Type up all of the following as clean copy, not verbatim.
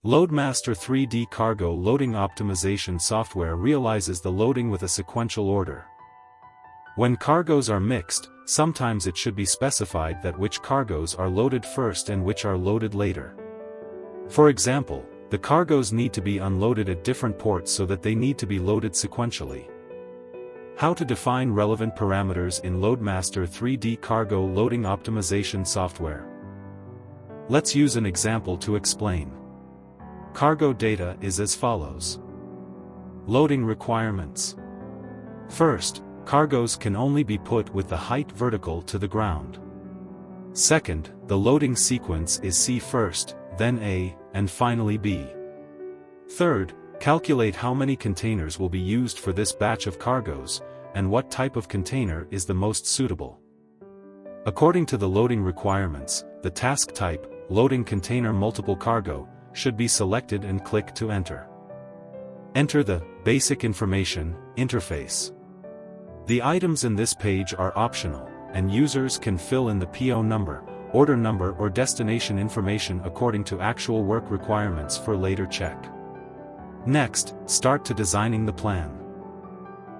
LoadMaster 3D cargo loading optimization software realizes the loading with a sequential order. When cargoes are mixed, sometimes it should be specified that which cargoes are loaded first and which are loaded later. For example, the cargoes need to be unloaded at different ports so that they need to be loaded sequentially. How to define relevant parameters in LoadMaster 3D cargo loading optimization software. Let's use an example to explain. Cargo data is as follows. Loading requirements. First, cargoes can only be put with the height vertical to the ground. Second, the loading sequence is C first, then A, and finally B. Third, calculate how many containers will be used for this batch of cargoes, and what type of container is the most suitable. According to the loading requirements, the task type, loading container multiple cargo, should be selected and click to enter. Enter the basic information interface. The items in this page are optional, and users can fill in the PO number, order number or destination information according to actual work requirements for later check. Next, start to designing the plan.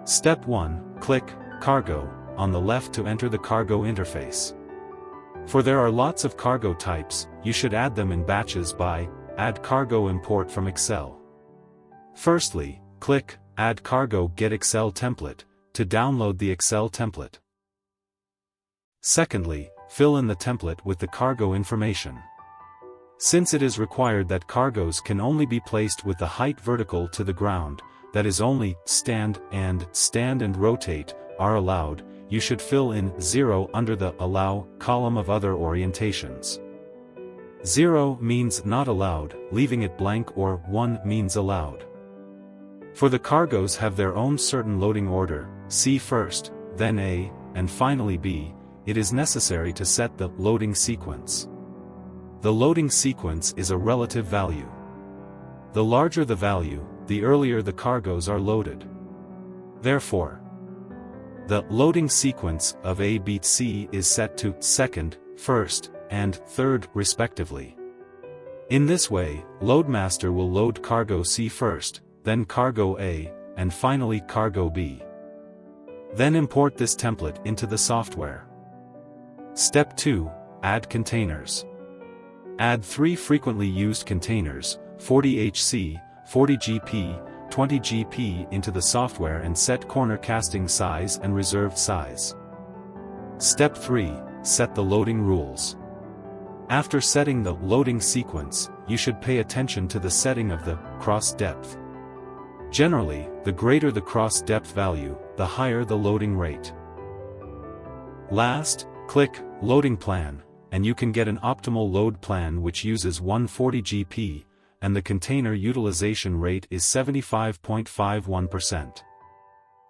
Step 1, click Cargo on the left to enter the cargo interface. For there are lots of cargo types, you should add them in batches by Add Cargo Import from Excel. Firstly, click Add Cargo Get Excel Template to download the Excel template. Secondly, fill in the template with the cargo information. Since it is required that cargoes can only be placed with the height vertical to the ground, that is only stand and rotate are allowed, you should fill in 0 under the Allow column of other orientations. 0 means not allowed, leaving it blank, or 1 means allowed. For the cargoes have their own certain loading order, C first, then A, and finally B, it is necessary to set the loading sequence. The loading sequence is a relative value. The larger the value, the earlier the cargoes are loaded. Therefore, the loading sequence of A, B, C is set to second, first, and third, respectively. In this way, LoadMaster will load cargo C first, then cargo A, and finally cargo B. Then import this template into the software. Step 2, Add containers. Add 3 frequently used containers, 40 HC, 40 GP, 20 GP into the software and set corner casting size and reserved size. Step 3, Set the loading rules. After setting the loading sequence, you should pay attention to the setting of the cross depth. Generally, the greater the cross depth value, the higher the loading rate. Last, click Loading Plan, and you can get an optimal load plan which uses 140 GP, and the container utilization rate is 75.51%.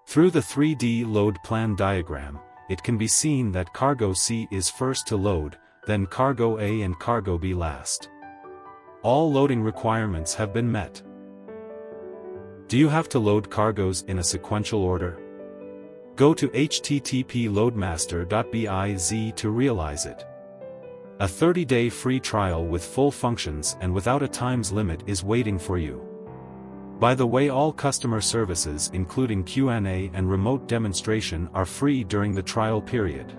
Through the 3D load plan diagram, it can be seen that cargo C is first to load, then cargo A and cargo B last. All loading requirements have been met. Do you have to load cargoes in a sequential order? Go to http://loadmaster.biz to realize it. A 30-day free trial with full functions and without a times limit is waiting for you. By the way, all customer services including Q&A and remote demonstration are free during the trial period.